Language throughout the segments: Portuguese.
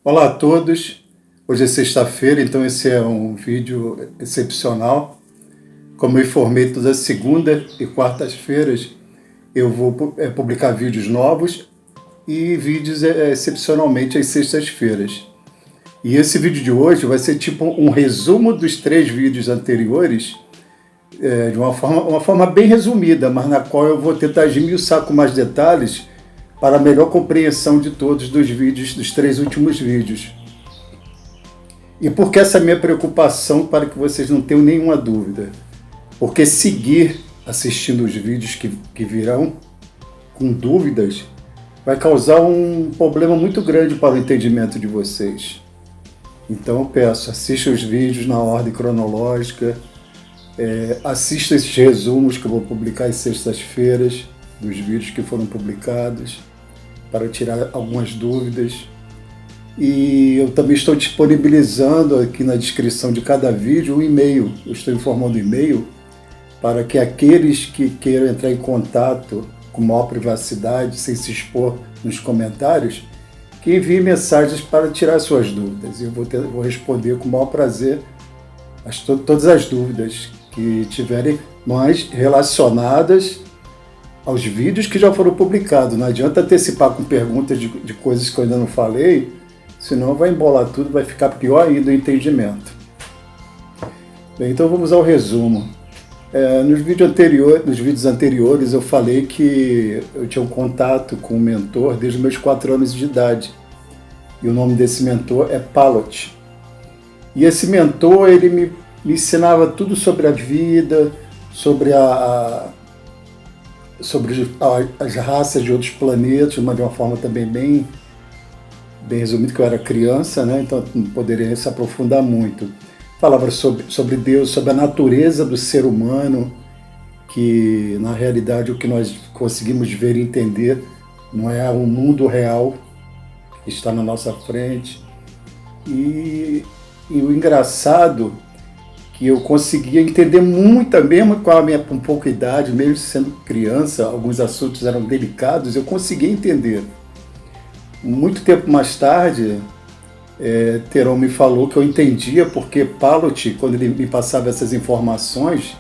Olá a todos, hoje é sexta-feira, então esse é um vídeo excepcional. Como eu informei, todas as segunda e quartas-feiras eu vou publicar vídeos novos e vídeos excepcionalmente às sextas-feiras. E esse vídeo de hoje vai ser tipo um resumo dos 3 vídeos anteriores, de uma forma bem resumida, mas na qual eu vou tentar esmiuçar com mais detalhes para a melhor compreensão de todos dos vídeos, dos 3 últimos vídeos. E por que essa minha preocupação, para que vocês não tenham nenhuma dúvida? Porque seguir assistindo os vídeos que virão com dúvidas vai causar um problema muito grande para o entendimento de vocês. Então eu peço, assista os vídeos na ordem cronológica, assista esses resumos que eu vou publicar às sextas-feiras dos vídeos que foram publicados, para tirar algumas dúvidas. E eu também estou disponibilizando aqui na descrição de cada vídeo um e-mail. Eu estou informando o e-mail para que aqueles que queiram entrar em contato com maior privacidade, sem se expor nos comentários, que enviem mensagens para tirar suas dúvidas. Eu vou responder com o maior prazer todas as dúvidas que tiverem, mas relacionadas aos vídeos que já foram publicados. Não adianta antecipar com perguntas de coisas que eu ainda não falei, senão vai embolar tudo, vai ficar pior ainda o entendimento. Bem, então vamos ao resumo. Nos vídeos anteriores eu falei que eu tinha um contato com um mentor desde os meus 4 anos de idade. E o nome desse mentor é Palot. E esse mentor, ele me ensinava tudo sobre a vida, sobre as raças de outros planetas, mas de uma forma também bem resumida, que eu era criança, né? Então não poderia se aprofundar muito. Falava sobre Deus, sobre a natureza do ser humano, que na realidade o que nós conseguimos ver e entender não é o mundo real que está na nossa frente. E o engraçado que eu conseguia entender muito, mesmo com pouca idade, mesmo sendo criança, alguns assuntos eram delicados, eu conseguia entender. Muito tempo mais tarde, Theron me falou que eu entendia porque Palot, quando ele me passava essas informações,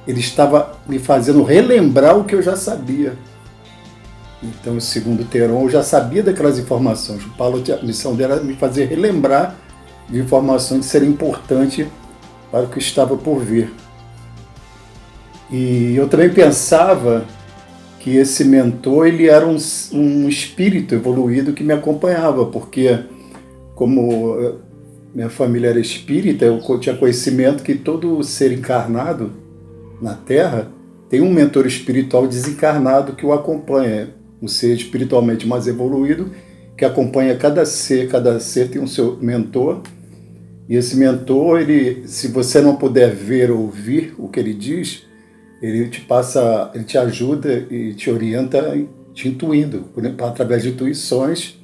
ele estava me fazendo relembrar o que eu já sabia. Então, segundo Theron, eu já sabia daquelas informações. O Palot, a missão dele era me fazer relembrar de informações que seriam importantes para o que estava por vir. E eu também pensava que esse mentor, ele era um espírito evoluído que me acompanhava, porque como minha família era espírita, eu tinha conhecimento que todo ser encarnado na Terra tem um mentor espiritual desencarnado que o acompanha, um ser espiritualmente mais evoluído, que acompanha cada ser tem um seu mentor. E esse mentor, se você não puder ver ou ouvir o que ele diz, ele te ajuda e te orienta, te intuindo, através de intuições.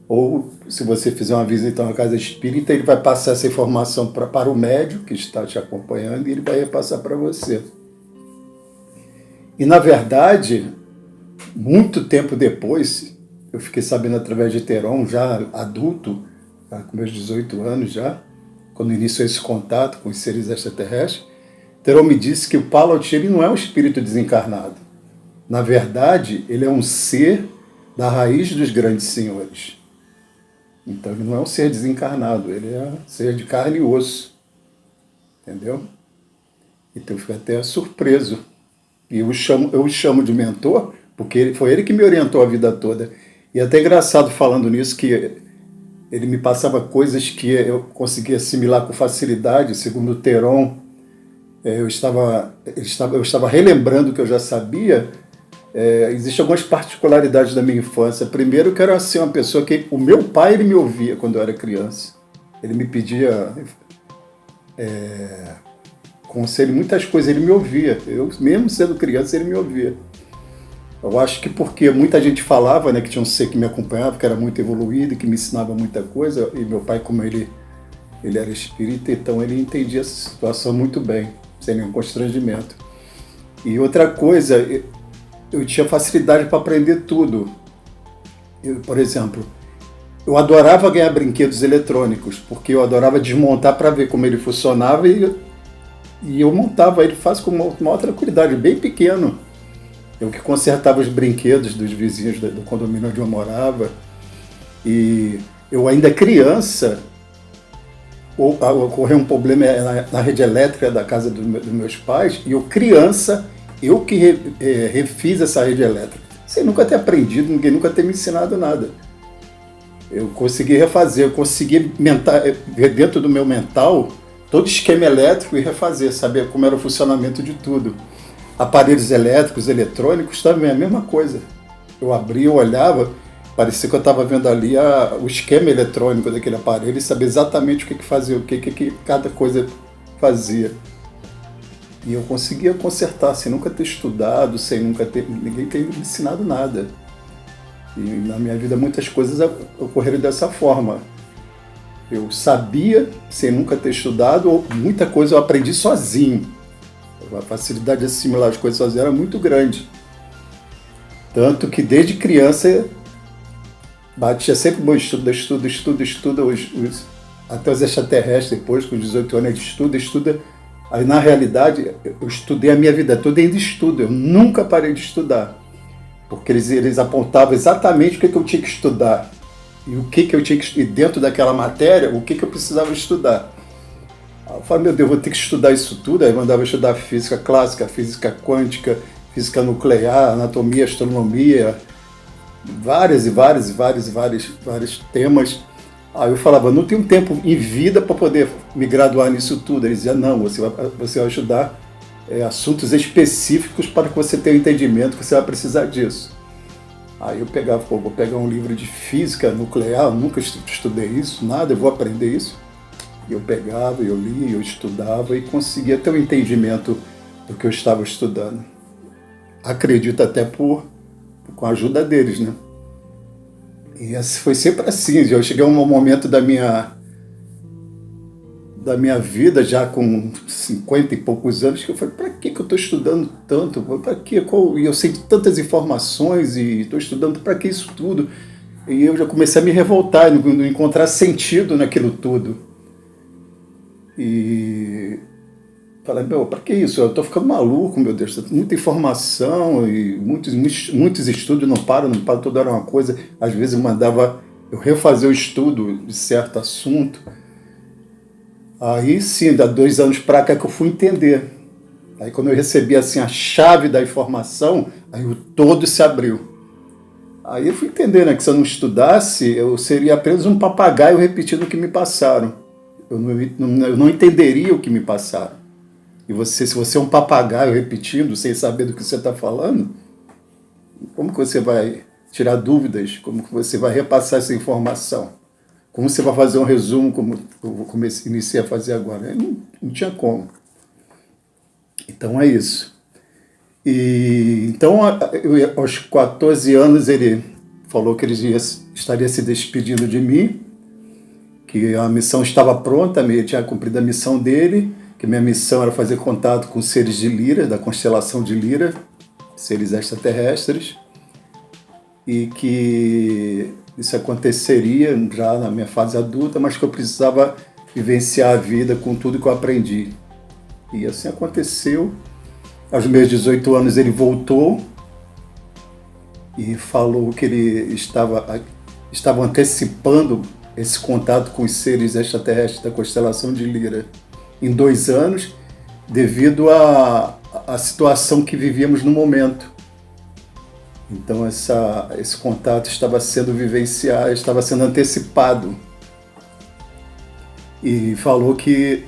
Ou se você fizer uma visita a uma casa espírita, ele vai passar essa informação para o médium que está te acompanhando e ele vai repassar para você. E na verdade, muito tempo depois, eu fiquei sabendo através de Theron, já adulto, com meus 18 anos já, quando iniciou esse contato com os seres extraterrestres, Theron me disse que o Palot, ele não é um espírito desencarnado. Na verdade, ele é um ser da raiz dos grandes senhores. Então ele não é um ser desencarnado, ele é um ser de carne e osso. Entendeu? Então eu fiquei até surpreso. E eu o chamo de mentor, porque foi ele que me orientou a vida toda. E é até engraçado falando nisso, que ele me passava coisas que eu conseguia assimilar com facilidade. Segundo o Theron, eu estava relembrando o que eu já sabia. Existem algumas particularidades da minha infância. Primeiro, que eu era assim, uma pessoa que... O meu pai, ele me ouvia quando eu era criança. Ele me pedia conselho, muitas coisas, ele me ouvia. Eu, mesmo sendo criança, ele me ouvia. Eu acho que porque muita gente falava, né, que tinha um ser que me acompanhava, que era muito evoluído, que me ensinava muita coisa, e meu pai, como ele era espírita, então ele entendia essa situação muito bem, sem nenhum constrangimento. E outra coisa, eu tinha facilidade para aprender tudo. Por exemplo, eu adorava ganhar brinquedos eletrônicos, porque eu adorava desmontar para ver como ele funcionava e eu montava ele fácil com uma maior tranquilidade, bem pequeno. Eu que consertava os brinquedos dos vizinhos do condomínio onde eu morava. E eu ainda criança, ocorreu um problema na rede elétrica da casa dos meus pais, e eu criança, eu que refiz essa rede elétrica. Sem nunca ter aprendido, ninguém nunca ter me ensinado nada. Eu consegui refazer, eu consegui ver dentro do meu mental todo esquema elétrico e refazer, saber como era o funcionamento de tudo. Aparelhos elétricos, eletrônicos, também a mesma coisa. Eu abria, eu olhava, parecia que eu estava vendo ali o esquema eletrônico daquele aparelho e sabia exatamente o que fazia, o que cada coisa fazia. E eu conseguia consertar, sem nunca ter estudado, sem nunca ter ninguém ter me ensinado nada. E na minha vida muitas coisas ocorreram dessa forma. Eu sabia, sem nunca ter estudado, ou muita coisa eu aprendi sozinho. A facilidade de assimilar as coisas sozinho era muito grande. Tanto que desde criança batia sempre bom estudo, até os extraterrestres, depois com 18 anos estuda. Aí na realidade eu estudei a minha vida toda e ainda estudo, eu nunca parei de estudar. Porque eles apontavam exatamente o que eu tinha que estudar. E o que eu tinha que estudar, e dentro daquela matéria, o que eu precisava estudar. Eu falei, meu Deus, vou ter que estudar isso tudo. Aí mandava estudar física clássica, física quântica, física nuclear, anatomia, astronomia, vários temas. Aí eu falava, não tenho tempo em vida para poder me graduar nisso tudo. Ele dizia, não, você vai estudar assuntos específicos para que você tenha um entendimento que você vai precisar disso. Aí eu pegava, vou pegar um livro de física nuclear, eu nunca estudei isso, nada, eu vou aprender isso. E eu pegava, eu lia, eu estudava e conseguia ter um entendimento do que eu estava estudando. Acredito até com a ajuda deles, né? E foi sempre assim. Eu cheguei a um momento da minha vida, já com 50 e poucos anos, que eu falei, para que eu estou estudando tanto? Para quê? E eu sei de tantas informações e estou estudando para que isso tudo? E eu já comecei a me revoltar, não encontrar sentido naquilo tudo. E falei, para que isso? Eu estou ficando maluco, meu Deus, muita informação e muitos estudos, não paro toda hora uma coisa. Às vezes eu refazer o estudo de certo assunto. Aí sim, dá 2 anos para cá que eu fui entender. Aí quando eu recebi assim a chave da informação, aí o todo se abriu. Aí eu fui entender, né, que se eu não estudasse, eu seria apenas um papagaio repetindo o que me passaram. Eu não entenderia o que me passaram. E se você é um papagaio repetindo, sem saber do que você está falando, como que você vai tirar dúvidas? Como que você vai repassar essa informação? Como você vai fazer um resumo, como eu iniciei a fazer agora? Não tinha como. Então é isso. Então, aos 14 anos, ele falou que ele estaria se despedindo de mim, que a missão estava pronta, ele tinha cumprido a missão dele, que minha missão era fazer contato com seres de Lira, da constelação de Lira, seres extraterrestres, e que isso aconteceria já na minha fase adulta, mas que eu precisava vivenciar a vida com tudo que eu aprendi. E assim aconteceu. Aos meus 18 anos ele voltou e falou que ele estava antecipando esse contato com os seres extraterrestres da constelação de Lira em 2 anos, devido à situação que vivíamos no momento. Então esse contato estava sendo vivenciado, estava sendo antecipado. E falou que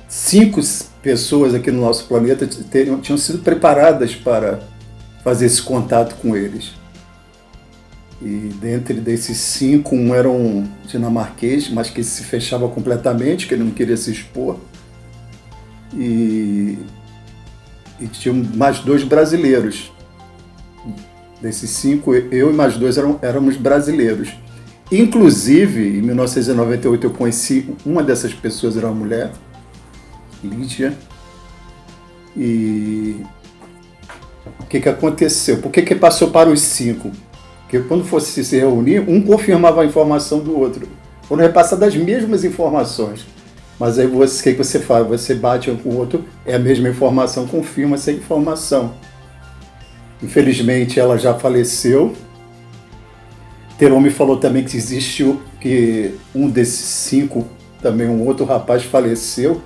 5 pessoas aqui no nosso planeta tinham sido preparadas para fazer esse contato com eles. E dentre desses 5, um era um dinamarquês, mas que se fechava completamente, que ele não queria se expor. E tinha mais 2 brasileiros. Desses 5, eu e mais 2 éramos brasileiros. Inclusive, em 1998, eu conheci uma dessas pessoas, era uma mulher, Lídia. E o que aconteceu? Por que passou para os 5? Porque quando fosse se reunir, um confirmava a informação do outro. Foram repassadas as mesmas informações. Mas aí o que você faz? Você bate um com o outro, é a mesma informação, confirma essa informação. Infelizmente, ela já faleceu. Teron me falou também que existiu, que um desses 5, também um outro rapaz faleceu.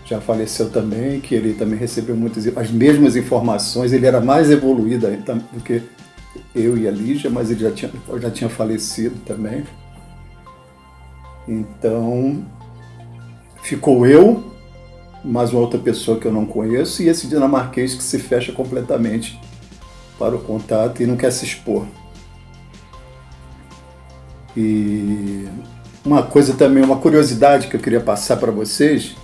Já faleceu também, que ele também recebeu as mesmas informações. Ele era mais evoluído do que eu e a Lígia, mas ele já tinha falecido também. Então, ficou eu, mais uma outra pessoa que eu não conheço, e esse dinamarquês que se fecha completamente para o contato e não quer se expor. E uma coisa também, uma curiosidade que eu queria passar para vocês,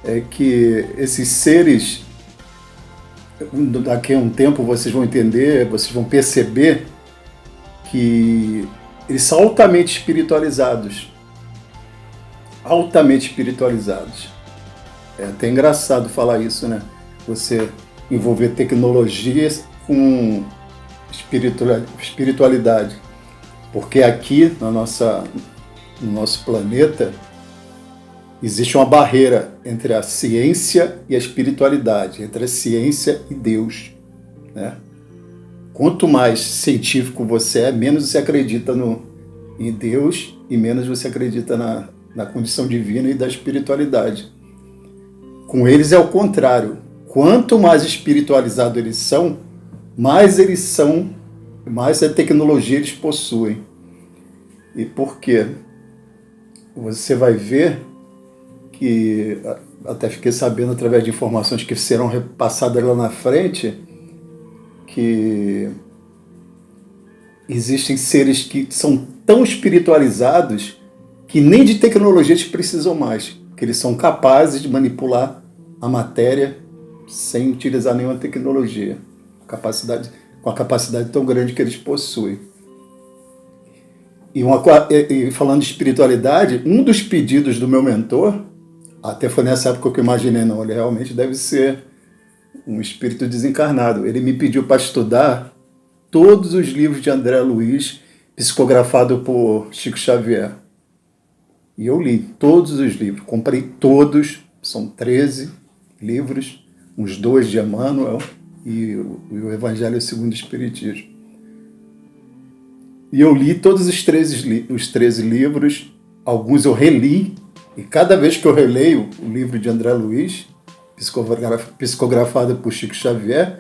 é que esses seres, daqui a um tempo vocês vão entender, vocês vão perceber que eles são altamente espiritualizados. Altamente espiritualizados. É até engraçado falar isso, né? Você envolver tecnologias com espiritualidade. Porque aqui no nosso planeta existe uma barreira entre a ciência e a espiritualidade, entre a ciência e Deus, né? Quanto mais científico você é, menos você acredita em Deus e menos você acredita na condição divina e da espiritualidade. Com eles é o contrário. Quanto mais espiritualizados eles são, mais a tecnologia eles possuem. E por quê? Você vai ver que, até fiquei sabendo através de informações que serão repassadas lá na frente, que existem seres que são tão espiritualizados que nem de tecnologia eles precisam mais, que eles são capazes de manipular a matéria sem utilizar nenhuma tecnologia, com a capacidade tão grande que eles possuem. E falando de espiritualidade, um dos pedidos do meu mentor, até foi nessa época que eu imaginei, não, ele realmente deve ser um espírito desencarnado. Ele me pediu para estudar todos os livros de André Luiz, psicografado por Chico Xavier. E eu li todos os livros, comprei todos, são 13 livros, uns 2 de Emmanuel e o Evangelho segundo o Espiritismo. E eu li todos os 13 livros, alguns eu reli, e cada vez que eu releio o livro de André Luiz, psicografado por Chico Xavier,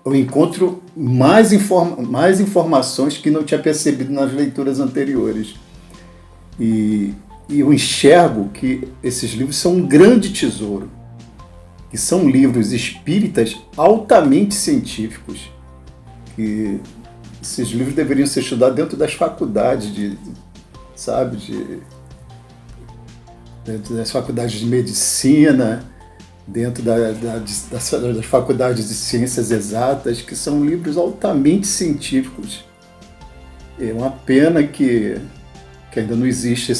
eu encontro mais informações que não tinha percebido nas leituras anteriores. E eu enxergo que esses livros são um grande tesouro, que são livros espíritas altamente científicos, que esses livros deveriam ser estudados dentro das faculdades, dentro das faculdades de medicina, dentro das faculdades de ciências exatas, que são livros altamente científicos. É uma pena que ainda não existe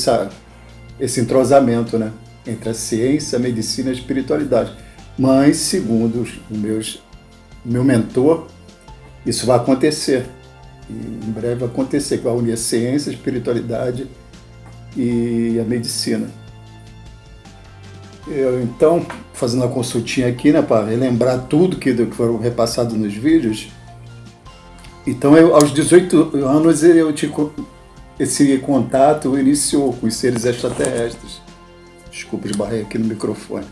esse entrosamento, né, entre a ciência, a medicina e a espiritualidade. Mas, segundo o meu mentor, isso vai acontecer. E em breve vai acontecer, que vai unir a ciência, a espiritualidade e a medicina. Então, fazendo uma consultinha aqui, né, para relembrar tudo que foram repassados nos vídeos. Então, aos 18 anos, esse contato iniciou com os seres extraterrestres. Desculpa, esbarrei aqui no microfone.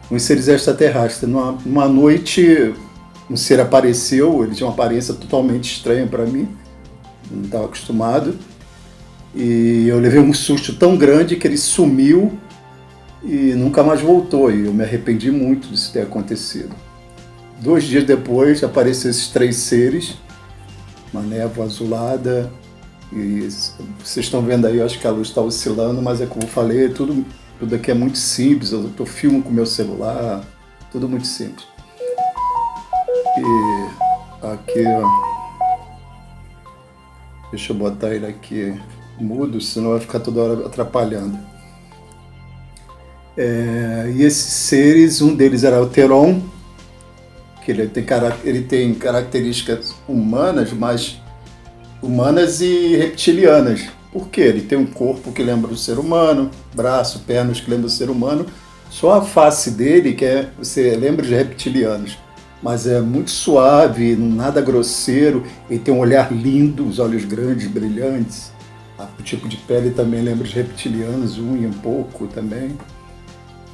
Com os seres extraterrestres. Numa noite, um ser apareceu, ele tinha uma aparência totalmente estranha para mim, não estava acostumado. E eu levei um susto tão grande que ele sumiu e nunca mais voltou, e eu me arrependi muito disso ter acontecido. 2 dias depois, apareceram esses 3 seres, uma névoa azulada, e vocês estão vendo aí, eu acho que a luz está oscilando, mas é como eu falei, tudo aqui é muito simples, eu filmo com o meu celular, tudo muito simples. E aqui, ó, deixa eu botar ele aqui mudo, senão vai ficar toda hora atrapalhando. E esses seres, um deles era o Teron, que ele tem características humanas, mas humanas e reptilianas. Por quê? Ele tem um corpo que lembra o ser humano, braço, pernas que lembram o ser humano, só a face dele você lembra de reptilianos, mas é muito suave, nada grosseiro, ele tem um olhar lindo, os olhos grandes, brilhantes, o tipo de pele também lembra de reptilianos, unha um pouco também.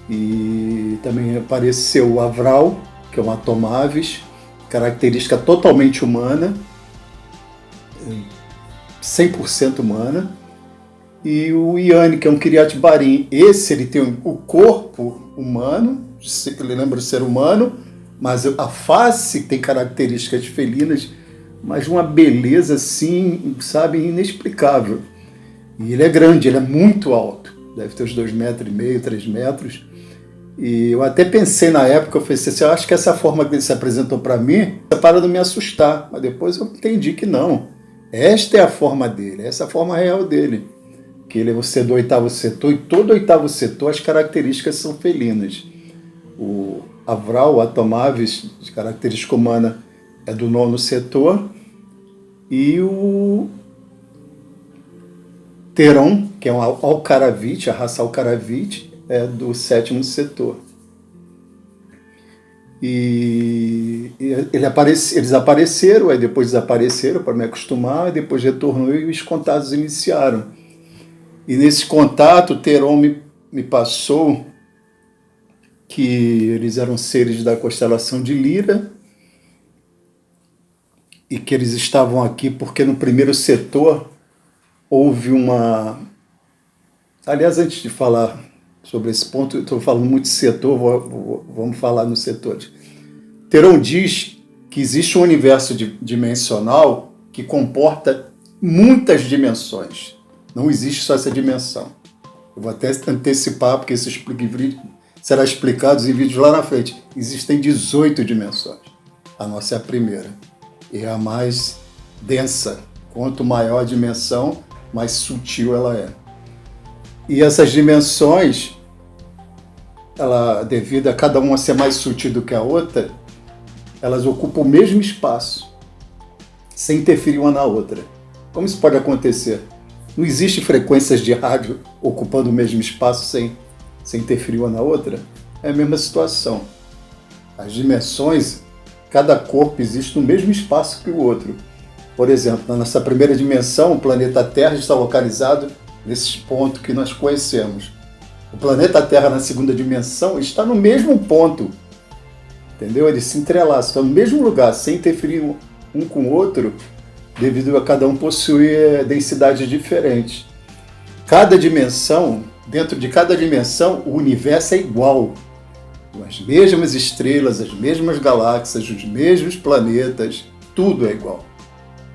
E também apareceu o Avral, que é um Atomavis, característica totalmente humana, 100% humana. E o Iane, que é um Kiryat Barim. Esse ele tem o corpo humano, ele lembra o ser humano, mas a face tem características felinas, mas uma beleza assim, sabe, inexplicável. E ele é grande, ele é muito alto, deve ter uns 2,5 metros, 3 metros. E eu até pensei na época, eu falei assim, eu acho que essa forma que ele se apresentou para mim, para não me assustar, mas depois eu entendi que não. Esta é a forma dele, essa é a forma real dele. Que ele é você do 8º setor, e todo 8º setor as características são felinas. O Avral, o Atomavis, de característica humana, é do 9º setor, e o Teron, que é um Alcaravite, a raça Alcaravite, é do 7º setor. E eles apareceram, aí depois desapareceram para me acostumar, e depois retornou e os contatos iniciaram. E nesse contato, o Teron me passou que eles eram seres da constelação de Lira e que eles estavam aqui porque no 1º setor houve uma... Aliás, antes de falar sobre esse ponto, eu estou falando muito de setor, vamos falar nos setores. Teron diz que existe um universo dimensional que comporta muitas dimensões. Não existe só essa dimensão. Eu vou até antecipar, porque isso será explicado em vídeos lá na frente. Existem 18 dimensões. A nossa é a primeira. E é a mais densa. Quanto maior a dimensão, mais sutil ela é. E essas dimensões, devido a cada uma ser mais sutil do que a outra, elas ocupam o mesmo espaço, sem interferir uma na outra. Como isso pode acontecer? Não existe frequências de rádio ocupando o mesmo espaço sem interferir uma na outra? É a mesma situação. As dimensões, cada corpo existe no mesmo espaço que o outro. Por exemplo, na nossa primeira dimensão, o planeta Terra está localizado nesse ponto que nós conhecemos. O planeta Terra na segunda dimensão está no mesmo ponto. Entendeu? Eles se entrelaçam, estão no mesmo lugar, sem interferir um com o outro, devido a cada um possuir densidades diferentes. Cada dimensão, dentro de cada dimensão, o universo é igual. As mesmas estrelas, as mesmas galáxias, os mesmos planetas, tudo é igual.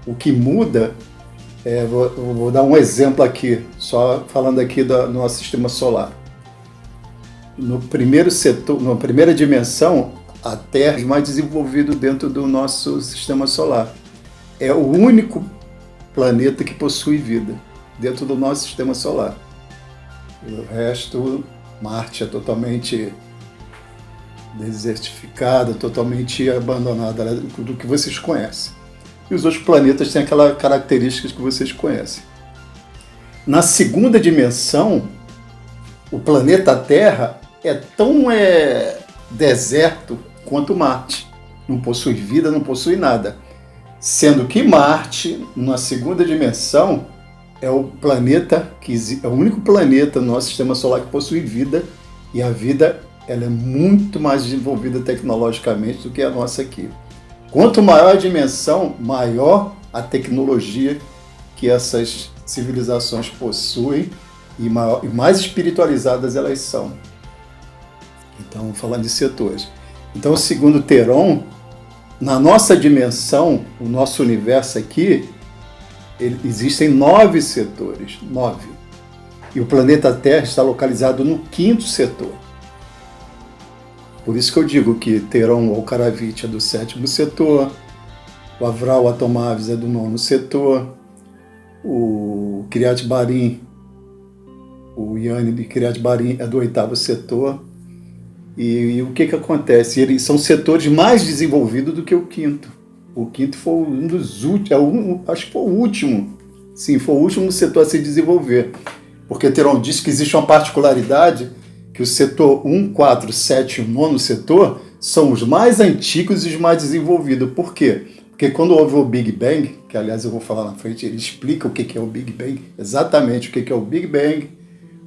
O que muda, vou dar um exemplo aqui, só falando aqui do nosso sistema solar. No primeiro setor, na primeira dimensão, a Terra é mais desenvolvido dentro do nosso sistema solar. É o único planeta que possui vida dentro do nosso sistema solar. O resto, Marte é totalmente desertificada, totalmente abandonada do que vocês conhecem. E os outros planetas têm aquelas características que vocês conhecem. Na segunda dimensão, o planeta Terra é tão deserto quanto Marte. Não possui vida, não possui nada. Sendo que Marte, na segunda dimensão, é o único planeta no nosso sistema solar que possui vida, e a vida ela é muito mais desenvolvida tecnologicamente do que a nossa aqui. Quanto maior a dimensão, maior a tecnologia que essas civilizações possuem e mais espiritualizadas elas são. Então, falando de setores. Então, segundo Teron, na nossa dimensão, o nosso universo aqui, existem 9 setores, 9. E o planeta Terra está localizado no 5º setor. Por isso que eu digo que Teron ou Alcaravite é do 7º setor, o Avral Atomavis é do 9º setor, o Kiryat Barim, o Iane de Kiryat Barim é do 8º setor, E o que acontece? Eles são setores mais desenvolvidos do que o quinto. O quinto foi um dos últimos, acho que foi o último. Sim, foi o último setor a se desenvolver. Porque Teron diz que existe uma particularidade que o setor 1, 4, 7 e o nono setor são os mais antigos e os mais desenvolvidos. Por quê? Porque quando houve o Big Bang, que aliás eu vou falar na frente, ele explica o que é o Big Bang, exatamente o que é o Big Bang,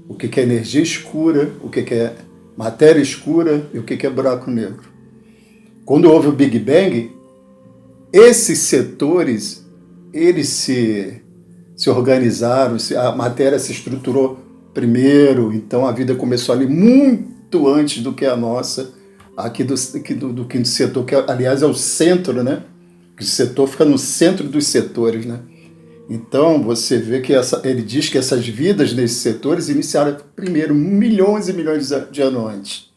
o que é energia escura, o que é matéria escura e o que é buraco negro. Quando houve o Big Bang, esses setores, eles se organizaram, a matéria se estruturou primeiro, então a vida começou ali muito antes do que a nossa, aqui do quinto setor, que aliás é o centro, né? O setor fica no centro dos setores, né? Então você vê que ele diz que essas vidas nesses setores iniciaram primeiro milhões e milhões de anos antes.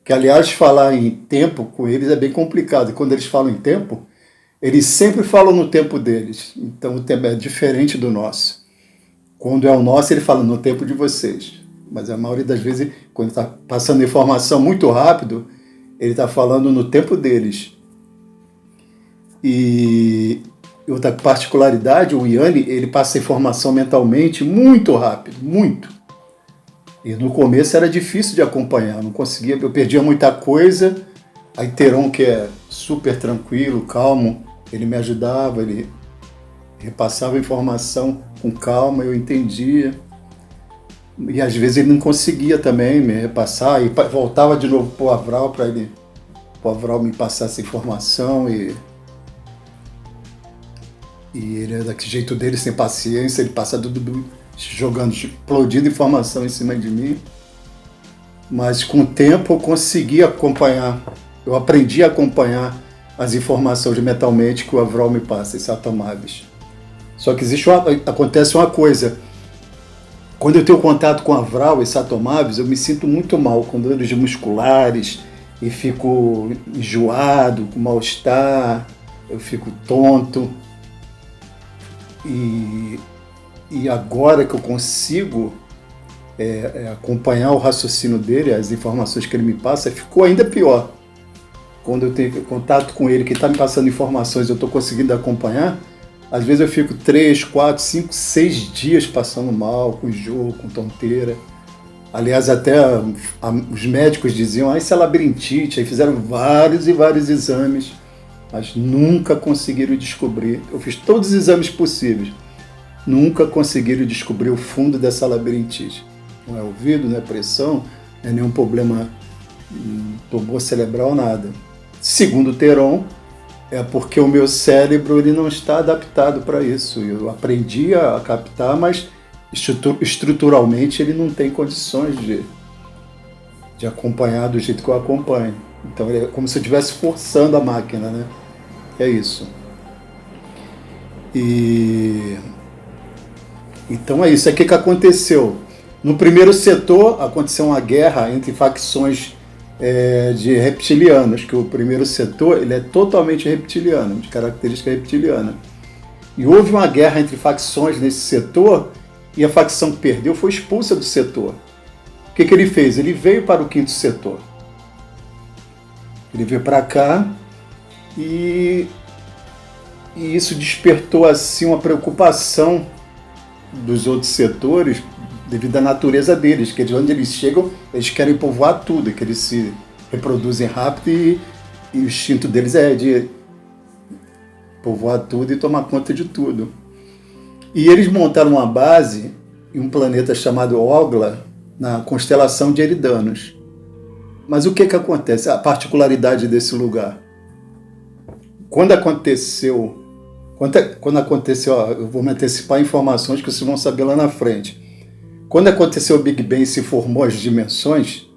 Que aliás falar em tempo com eles é bem complicado, e quando eles falam em tempo, eles sempre falam no tempo deles, então o tempo é diferente do nosso. Quando é o nosso, ele fala no tempo de vocês. Mas a maioria das vezes, quando está passando informação muito rápido, ele está falando no tempo deles. E outra particularidade, o Yanni, ele passa informação mentalmente muito rápido, muito. E no começo era difícil de acompanhar, não conseguia, eu perdia muita coisa. Aí Teron, que é super tranquilo, calmo, ele me ajudava, ele repassava a informação com calma, eu entendia. E às vezes ele não conseguia também me repassar, e voltava de novo para o Avral, para o Avral me passar essa informação. E ele, daquele jeito dele, sem paciência, ele passa tudo jogando, explodindo informação em cima de mim. Mas com o tempo eu consegui acompanhar, eu aprendi a acompanhar as informações mentalmente que o Avral me passa, esses Satomabis. Só que acontece uma coisa, quando eu tenho contato com o Avral e Satomabis, eu me sinto muito mal, com dores musculares, e fico enjoado, com mal-estar, eu fico tonto. E agora que eu consigo acompanhar o raciocínio dele, as informações que ele me passa, ficou ainda pior. Quando eu tenho contato com ele, que está me passando informações, eu estou conseguindo acompanhar, às vezes eu fico 3, 4, 5, 6 dias passando mal, com enjoo, com tonteira. Aliás, até os médicos diziam, isso é labirintite, aí fizeram vários e vários exames, mas nunca conseguiram descobrir. Eu fiz todos os exames possíveis, nunca conseguiram descobrir o fundo dessa labirintite. Não é ouvido, não é pressão, não é nenhum problema tumor cerebral, nada. Segundo Teron, é porque o meu cérebro ele não está adaptado para isso. Eu aprendi a captar, mas estruturalmente ele não tem condições de acompanhar do jeito que eu acompanho. Então é como se eu estivesse forçando a máquina, né? É isso. Então é isso. O que aconteceu? No primeiro setor aconteceu uma guerra entre facções de reptilianos, que o primeiro setor ele é totalmente reptiliano, de característica reptiliana. E houve uma guerra entre facções nesse setor, e a facção que perdeu foi expulsa do setor. O que ele fez? Ele veio para o quinto setor. Ele veio para cá e isso despertou assim uma preocupação dos outros setores devido à natureza deles, que onde eles chegam, eles querem povoar tudo, que eles se reproduzem rápido e o instinto deles é de povoar tudo e tomar conta de tudo. E eles montaram uma base em um planeta chamado Ogla, na constelação de Eridanos. Mas o que acontece? A particularidade desse lugar. Quando aconteceu, eu vou me antecipar informações que vocês vão saber lá na frente. Quando aconteceu o Big Bang e se formou as dimensões,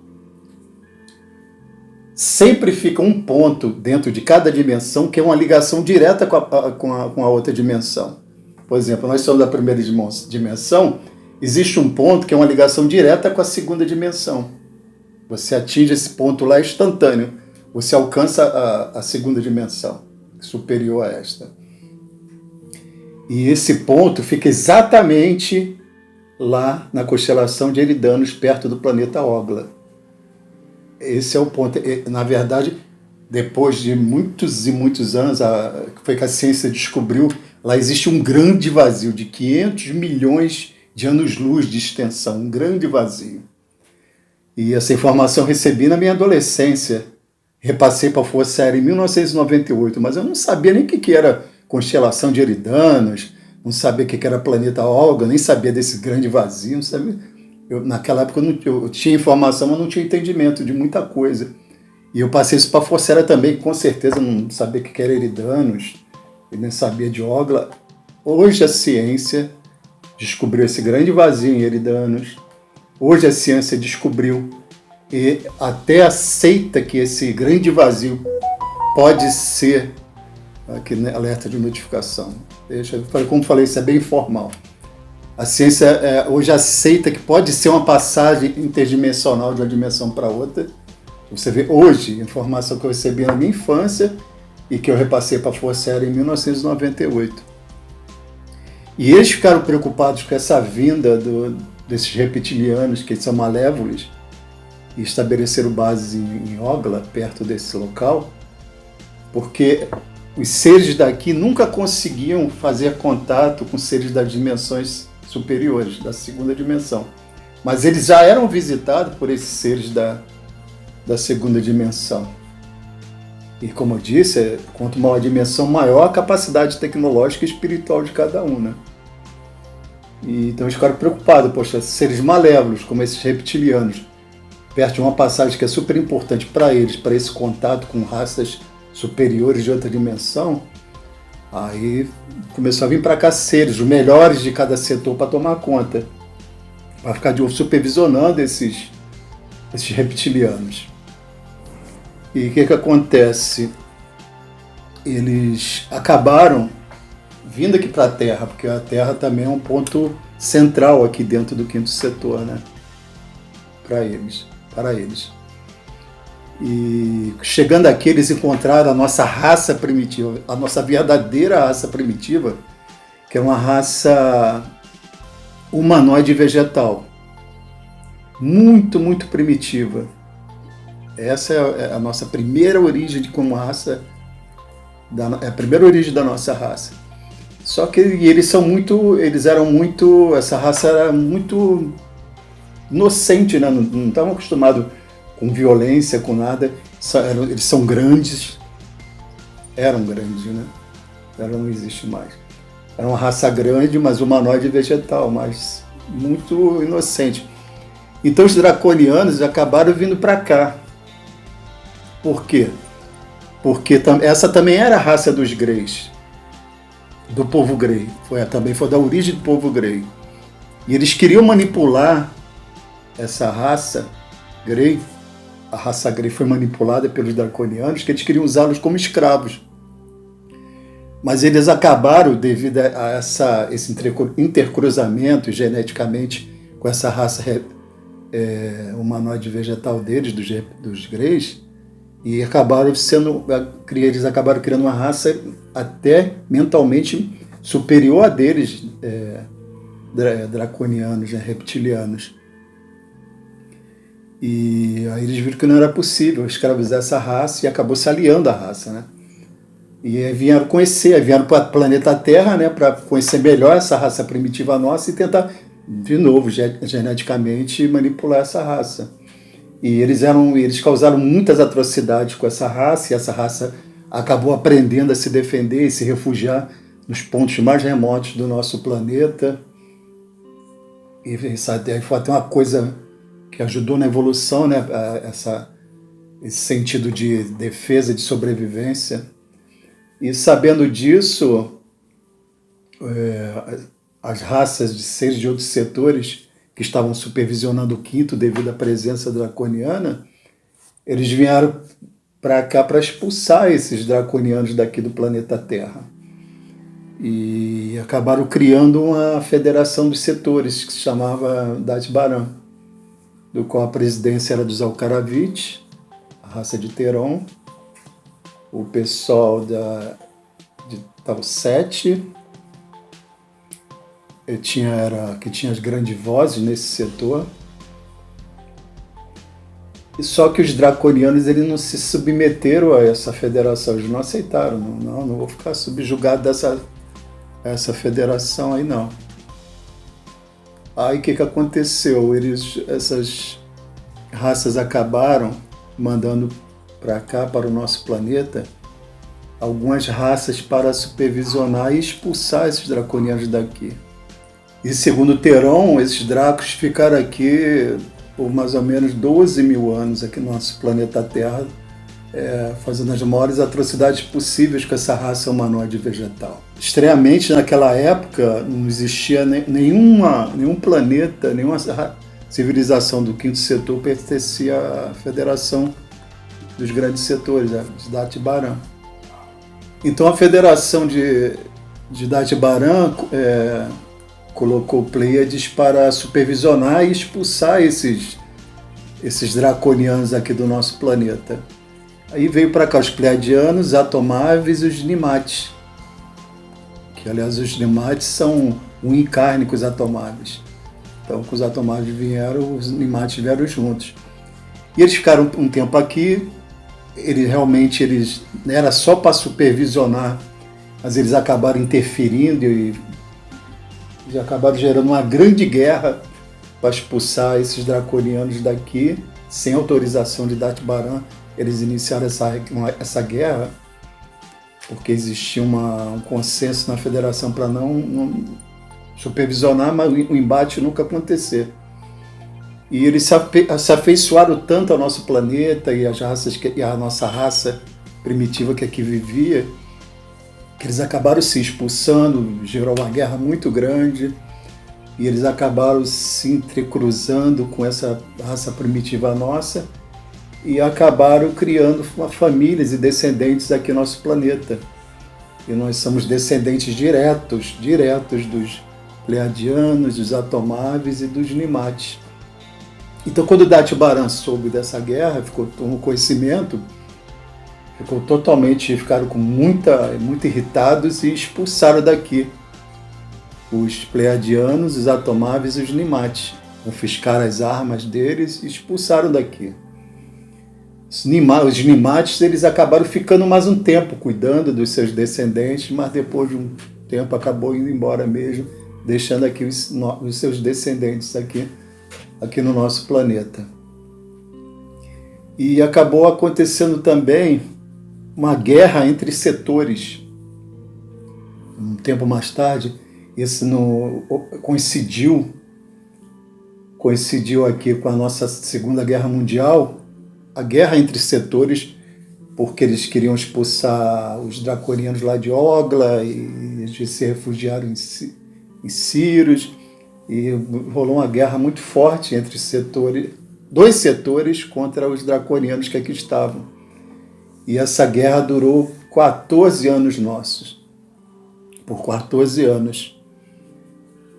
sempre fica um ponto dentro de cada dimensão que é uma ligação direta com a outra dimensão. Por exemplo, nós somos da primeira dimensão, existe um ponto que é uma ligação direta com a segunda dimensão. Você atinge esse ponto lá instantâneo, você alcança a segunda dimensão, superior a esta. E esse ponto fica exatamente lá na constelação de Eridanos, perto do planeta Ogla. esse é o ponto. Na verdade, depois de muitos e muitos anos, foi que a ciência descobriu, lá existe um grande vazio de 500 milhões de anos-luz de extensão, um grande vazio. E essa informação eu recebi na minha adolescência. Repassei para a Força Aérea em 1998, mas eu não sabia nem o que era constelação de Eridanos, não sabia o que era planeta Olga, nem sabia desse grande vazio, não sabia. Naquela época eu tinha informação, mas não tinha entendimento de muita coisa. E eu passei isso para a Força Aérea também, que com certeza não sabia o que era Eridanos, e nem sabia de Ogla. Hoje a ciência descobriu esse grande vazio em Eridanos. Hoje a ciência descobriu e até aceita que esse grande vazio pode ser, aqui, né, alerta de notificação. Como falei, isso é bem informal. A ciência hoje aceita que pode ser uma passagem interdimensional de uma dimensão para outra. Você vê hoje, informação que eu recebi na minha infância e que eu repassei para a Força Aérea em 1998. E eles ficaram preocupados com essa vinda desses reptilianos, que são malévolos, e estabeleceram base em Ogla, perto desse local, porque os seres daqui nunca conseguiam fazer contato com seres das dimensões superiores, da segunda dimensão. Mas eles já eram visitados por esses seres da segunda dimensão. E como eu disse, quanto maior a dimensão, maior a capacidade tecnológica e espiritual de cada um, né? E então eles ficaram preocupados, poxa, seres malévolos, como esses reptilianos, perto de uma passagem que é super importante para eles, para esse contato com raças superiores de outra dimensão, aí começou a vir para cá seres, os melhores de cada setor para tomar conta, para ficar de supervisionando esses reptilianos. E o que acontece? Eles acabaram vindo aqui para a Terra, porque a Terra também é um ponto central aqui dentro do quinto setor, né? Para eles. E chegando aqui, eles encontraram a nossa raça primitiva, a nossa verdadeira raça primitiva, que é uma raça humanoide vegetal. Muito, muito primitiva. Essa é a nossa primeira origem como raça, é a primeira origem da nossa raça. Só que essa raça era muito inocente, né? Não estavam acostumados com violência, com nada. Eles são grandes, eram grandes, né? Ela não existe mais. Era uma raça grande, mas humanoide vegetal, mas muito inocente. Então os draconianos acabaram vindo para cá. Por quê? Porque essa também era a raça dos Greys, do povo Grey. Também foi da origem do povo Grey. E eles queriam manipular essa raça Grey. A raça Grey foi manipulada pelos draconianos, que eles queriam usá-los como escravos. Mas eles acabaram, devido a esse intercruzamento geneticamente com essa raça humanoide vegetal deles, dos Greys, e eles acabaram criando uma raça até mentalmente superior a deles, draconianos, reptilianos. E aí eles viram que não era possível escravizar essa raça e acabou se aliando à raça, né? E aí vieram para o planeta Terra, né, para conhecer melhor essa raça primitiva nossa e tentar, de novo, geneticamente manipular essa raça. E eles causaram muitas atrocidades com essa raça, e essa raça acabou aprendendo a se defender e se refugiar nos pontos mais remotos do nosso planeta. E isso foi até uma coisa que ajudou na evolução, né, esse sentido de defesa, de sobrevivência. E sabendo disso, as raças de seres de outros setores que estavam supervisionando o quinto devido à presença draconiana, eles vieram para cá para expulsar esses draconianos daqui do planeta Terra. E acabaram criando uma federação dos setores que se chamava Datbaran, do qual a presidência era dos Alcaravite, a raça de Teron, o pessoal de Tau 7, que tinha as grandes vozes nesse setor, Só que os draconianos eles não se submeteram a essa federação, eles não aceitaram. Não vou ficar subjugado a essa federação aí não. Aí o que aconteceu? Essas raças acabaram mandando para cá, para o nosso planeta, algumas raças para supervisionar e expulsar esses draconianos daqui. E segundo Teron, esses dracos ficaram aqui por mais ou menos 12 mil anos aqui no nosso planeta Terra, fazendo as maiores atrocidades possíveis com essa raça humanoide vegetal. Estranhamente, naquela época, não existia nenhum planeta, nenhuma civilização do quinto setor pertencia à Federação dos Grandes Setores, de Datibaran. Então a Federação de Datibaran colocou Pleiades para supervisionar e expulsar esses draconianos aqui do nosso planeta. Aí veio para cá os Pleiadianos, os Atomáveis e os Nimates. Que, aliás, os Nimates são unicárnicos Atomáveis. Então, com os Atomáveis vieram, os Nimates vieram juntos. E eles ficaram um tempo aqui. Eles era só para supervisionar, mas eles acabaram interferindo e acabaram gerando uma grande guerra para expulsar esses draconianos daqui, sem autorização de Datibaran. Eles iniciaram essa guerra porque existia um consenso na federação para não supervisionar, mas o embate nunca acontecer. E eles se afeiçoaram tanto ao nosso planeta e a nossa raça primitiva que aqui vivia, que eles acabaram se expulsando, gerou uma guerra muito grande, e eles acabaram se entrecruzando com essa raça primitiva nossa, e acabaram criando famílias e descendentes aqui no nosso planeta. E nós somos descendentes diretos dos Pleiadianos, dos Atomáveis e dos Nimates. Então, quando Datibaran soube dessa guerra, tomou conhecimento, ficaram muito irritados e expulsaram daqui os Pleiadianos, os Atomáveis e os Nimates. Confiscaram as armas deles e expulsaram daqui. Os Nimates eles acabaram ficando mais um tempo cuidando dos seus descendentes, mas depois de um tempo acabou indo embora mesmo, deixando aqui os seus descendentes aqui no nosso planeta. E acabou acontecendo também uma guerra entre setores. Um tempo mais tarde, isso coincidiu aqui com a nossa Segunda Guerra Mundial, a guerra entre setores, porque eles queriam expulsar os draconianos lá de Ogla e eles se refugiaram em Sirius, e rolou uma guerra muito forte entre dois setores contra os draconianos que aqui estavam. E essa guerra durou 14 anos nossos. Por 14 anos.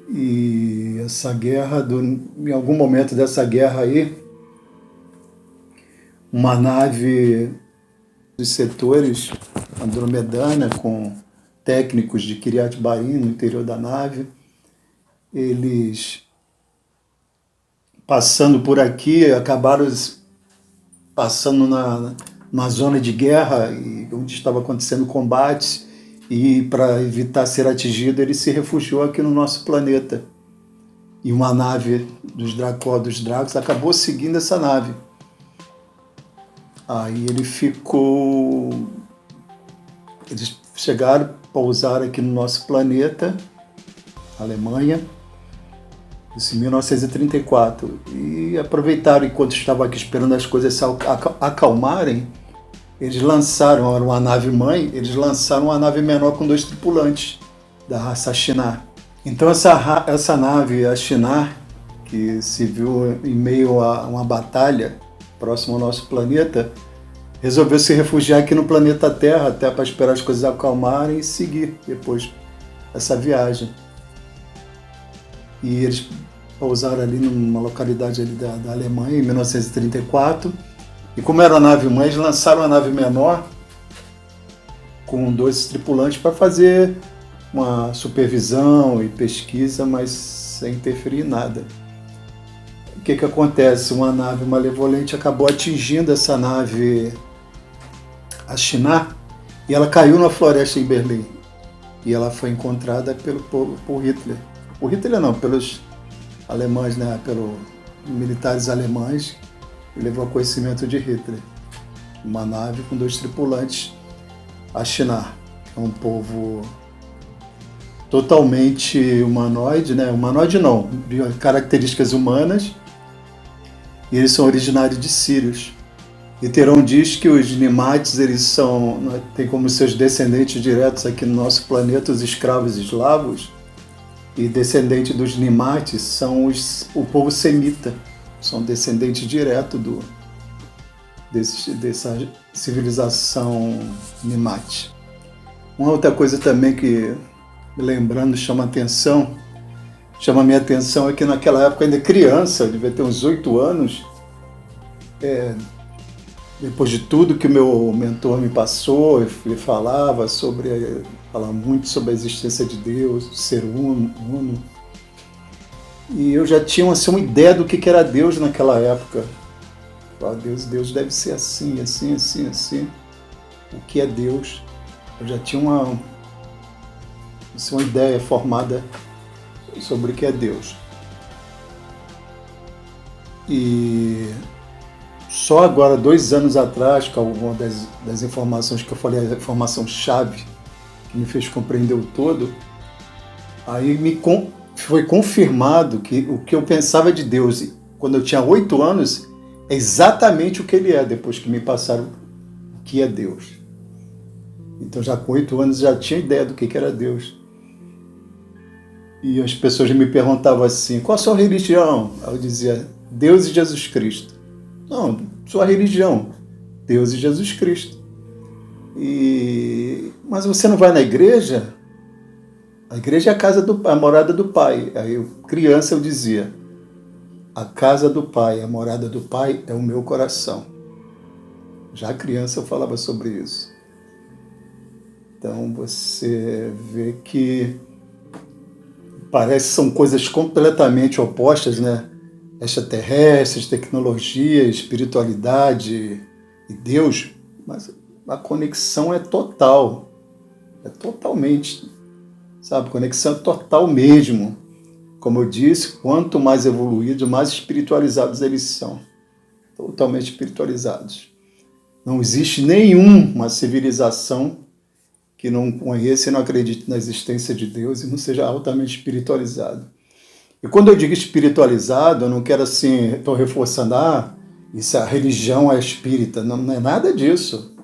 E essa guerra, em algum momento dessa guerra aí, uma nave dos setores andromedana com técnicos de Kiryat Barim no interior da nave, eles passando por aqui, acabaram passando numa zona de guerra onde estava acontecendo combates, e para evitar ser atingido, ele se refugiou aqui no nosso planeta. E uma nave dos Dracos acabou seguindo essa nave. Aí eles chegaram, pousaram aqui no nosso planeta, Alemanha, isso em 1934, e aproveitaram enquanto estavam aqui esperando as coisas se acalmarem, eles lançaram, era uma nave mãe, eles lançaram uma nave menor com 2 tripulantes da raça Shinar. Então essa nave, a Shinar, que se viu em meio a uma batalha próximo ao nosso planeta, resolveu se refugiar aqui no planeta Terra até para esperar as coisas acalmarem e seguir depois essa viagem. E eles pousaram ali numa localidade ali da Alemanha em 1934. E como era a nave mãe, eles lançaram a nave menor com 2 tripulantes para fazer uma supervisão e pesquisa, mas sem interferir em nada. o que acontece? Uma nave malevolente acabou atingindo essa nave, a Shinar, e ela caiu na floresta em Berlim. E ela foi encontrada por Hitler. Por Hitler não, pelos alemães, né? Pelos militares alemães, e levou a conhecimento de Hitler. Uma nave com 2 tripulantes, a Shinar, que é um povo totalmente humanoide, né? Humanoide não, de características humanas, e eles são originários de Sírios. E Teron diz que os Nimates, eles têm como seus descendentes diretos aqui no nosso planeta os escravos eslavos, e descendentes dos Nimates são o povo semita, são descendentes diretos dessa civilização Nimate. Uma outra coisa também que, lembrando, chama a minha atenção é que naquela época, ainda criança, eu devia ter uns 8 anos, depois de tudo que o meu mentor me passou, ele falava muito sobre a existência de Deus, do ser uno. E eu já tinha uma ideia do que era Deus naquela época. Deus deve ser assim, assim, assim, assim. O que é Deus? Eu já tinha uma ideia formada sobre o que é Deus. E só agora, 2 anos atrás, com alguma das informações que eu falei, a informação-chave, que me fez compreender o todo, aí foi confirmado que o que eu pensava de Deus quando eu tinha 8 anos é exatamente o que ele é, depois que me passaram o que é Deus. Então, já com 8 anos, já tinha ideia do que era Deus. E as pessoas me perguntavam assim, qual a sua religião? Eu dizia, Deus e Jesus Cristo. Não, sua religião, Deus e Jesus Cristo. Mas você não vai na igreja? A igreja é a morada do Pai. Aí, criança, eu dizia, a casa do Pai, a morada do Pai é o meu coração. Já criança eu falava sobre isso. Então você vê que parece que são coisas completamente opostas, né? Extraterrestres, tecnologia, espiritualidade e Deus, mas a conexão é total. É totalmente, sabe? Conexão é total mesmo. Como eu disse, quanto mais evoluídos, mais espiritualizados eles são. Totalmente espiritualizados. Não existe nenhuma civilização que não conheça e não acredite na existência de Deus e não seja altamente espiritualizado. E quando eu digo espiritualizado, eu não quero assim, estou reforçando, isso a religião é espírita. Não é nada disso.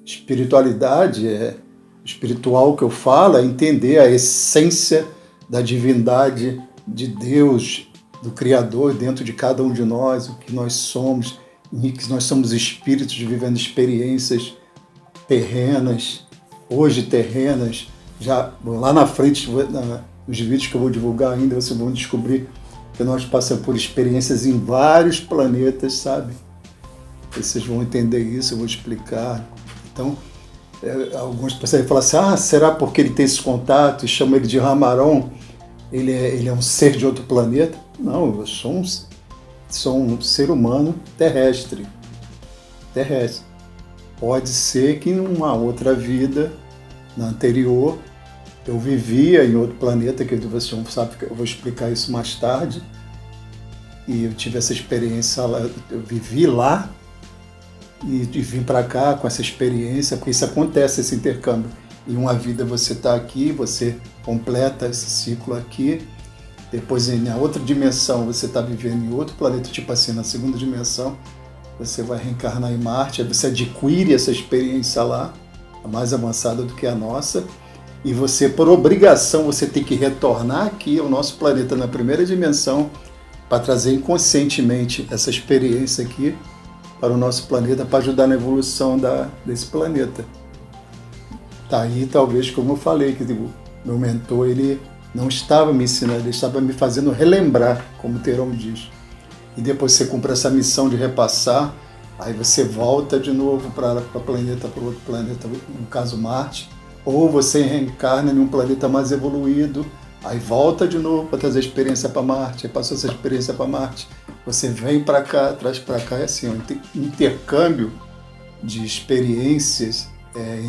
Espiritualidade espiritual que eu falo é entender a essência da divindade de Deus, do Criador dentro de cada um de nós, o que nós somos, e que nós somos espíritos vivendo experiências terrenas, hoje terrenas, já lá na frente, nos vídeos que eu vou divulgar ainda, vocês vão descobrir que nós passamos por experiências em vários planetas, sabe? Vocês vão entender isso, eu vou explicar. Então, algumas pessoas falam assim, será porque ele tem esse contato e chama ele de Ramaron, ele é um ser de outro planeta? Não, eu sou um ser humano terrestre. Pode ser que em uma outra vida, na anterior, eu vivia em outro planeta, que você não sabe, eu vou explicar isso mais tarde, e eu tive essa experiência lá, eu vivi lá, e vim para cá com essa experiência, porque isso acontece, esse intercâmbio. Em uma vida você está aqui, você completa esse ciclo aqui, depois na outra dimensão você está vivendo em outro planeta, tipo assim, na segunda dimensão, você vai reencarnar em Marte, aí você adquire essa experiência lá, a mais avançada do que a nossa, e você, por obrigação, você tem que retornar aqui ao nosso planeta na primeira dimensão para trazer inconscientemente essa experiência aqui para o nosso planeta, para ajudar na evolução desse planeta. Tá aí, talvez, como eu falei, que meu mentor, ele não estava me ensinando, ele estava me fazendo relembrar, como o Teron diz. E depois você cumpre essa missão de repassar, aí você volta de novo para outro planeta, no caso Marte, ou você reencarna em um planeta mais evoluído, Aí volta de novo para trazer experiência para Marte, aí passou essa experiência para Marte, você vem para cá, traz para cá, é assim, um intercâmbio de experiências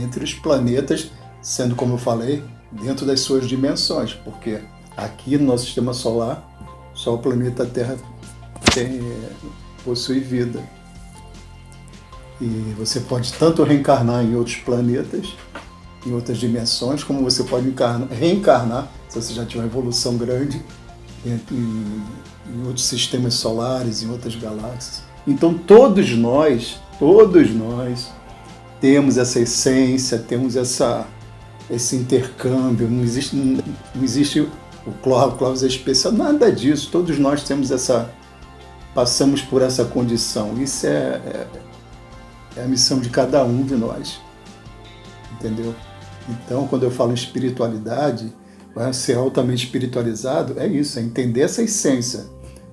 entre os planetas, sendo, como eu falei, dentro das suas dimensões, porque aqui no nosso sistema solar, só o planeta Terra possui vida. E você pode tanto reencarnar em outros planetas, em outras dimensões, como você pode reencarnar, se você já tiver uma evolução grande, em outros sistemas solares, em outras galáxias. Então todos nós temos essa essência, temos esse intercâmbio, não existe o Clóvis é especial, nada disso, todos nós temos passamos por essa condição, isso é a missão de cada um de nós, entendeu? Então, quando eu falo em espiritualidade, vai ser altamente espiritualizado, é isso, é entender essa essência.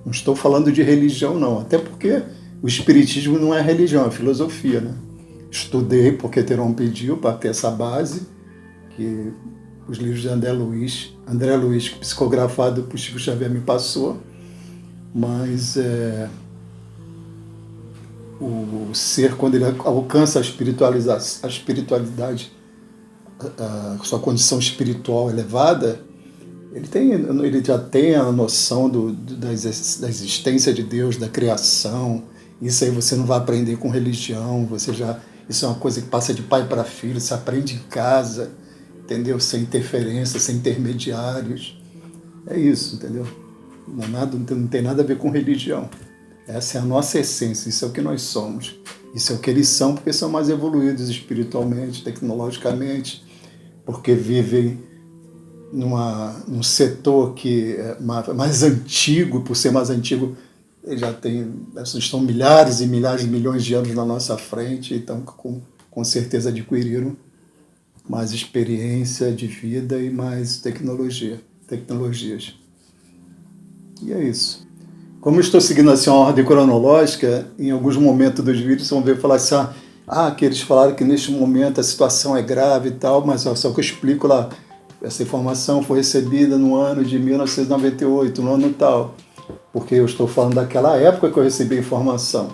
Não estou falando de religião, não, até porque o espiritismo não é religião, é filosofia, né? Estudei porque Teron pediu para ter essa base, que os livros de André Luiz, psicografado por Chico Xavier, me passou, mas o ser, quando ele alcança a espiritualidade, a sua condição espiritual elevada, ele já tem a noção da existência de Deus, da criação. Isso aí você não vai aprender com religião, isso é uma coisa que passa de pai para filho, você aprende em casa, entendeu? Sem interferência, sem intermediários. É isso, entendeu? Não tem nada a ver com religião. Essa é a nossa essência, isso é o que nós somos. Isso é o que eles são, porque são mais evoluídos espiritualmente, tecnologicamente, porque vivem num setor que é mais antigo, por ser mais antigo, eles estão milhares e milhares de milhões de anos na nossa frente, então com certeza adquiriram mais experiência de vida e mais tecnologias. E é isso. Como eu estou seguindo assim uma ordem cronológica, em alguns momentos dos vídeos vão ver falar assim, que eles falaram que neste momento a situação é grave e tal, mas só que eu explico lá, essa informação foi recebida no ano de 1998, no ano tal, porque eu estou falando daquela época que eu recebi a informação.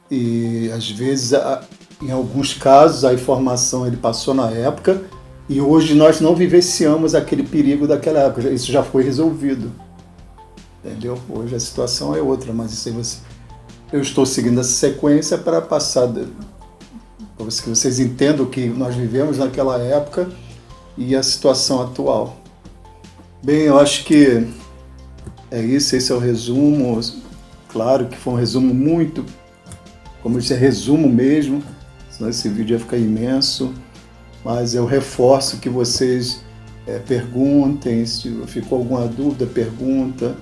E às vezes, em alguns casos, a informação ele passou na época e hoje nós não vivenciamos aquele perigo daquela época, isso já foi resolvido. Entendeu? Hoje a situação é outra, mas isso aí eu estou seguindo essa sequência para passar, para que vocês entendam o que nós vivemos naquela época e a situação atual. Bem, eu acho que é isso, esse é o resumo. Claro que foi um resumo muito, como eu disse, é resumo mesmo, senão esse vídeo ia ficar imenso, mas eu reforço que vocês perguntem, se ficou alguma dúvida, pergunta.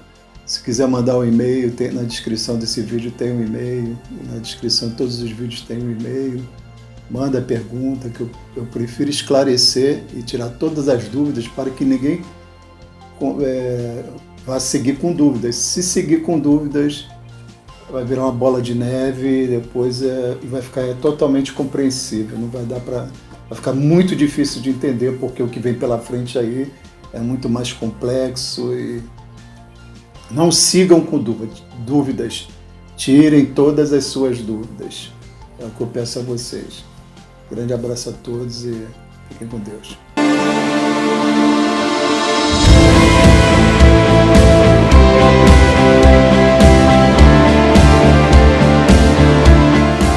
Se quiser mandar um e-mail, na descrição desse vídeo tem um e-mail, na descrição de todos os vídeos tem um e-mail. Manda a pergunta, que eu prefiro esclarecer e tirar todas as dúvidas para que ninguém vá seguir com dúvidas. Se seguir com dúvidas, vai virar uma bola de neve e depois vai ficar totalmente compreensível. Não vai dar vai ficar muito difícil de entender, porque o que vem pela frente aí é muito mais complexo e não sigam com dúvidas. Tirem todas as suas dúvidas. É o que eu peço a vocês. Grande abraço a todos e fiquem com Deus.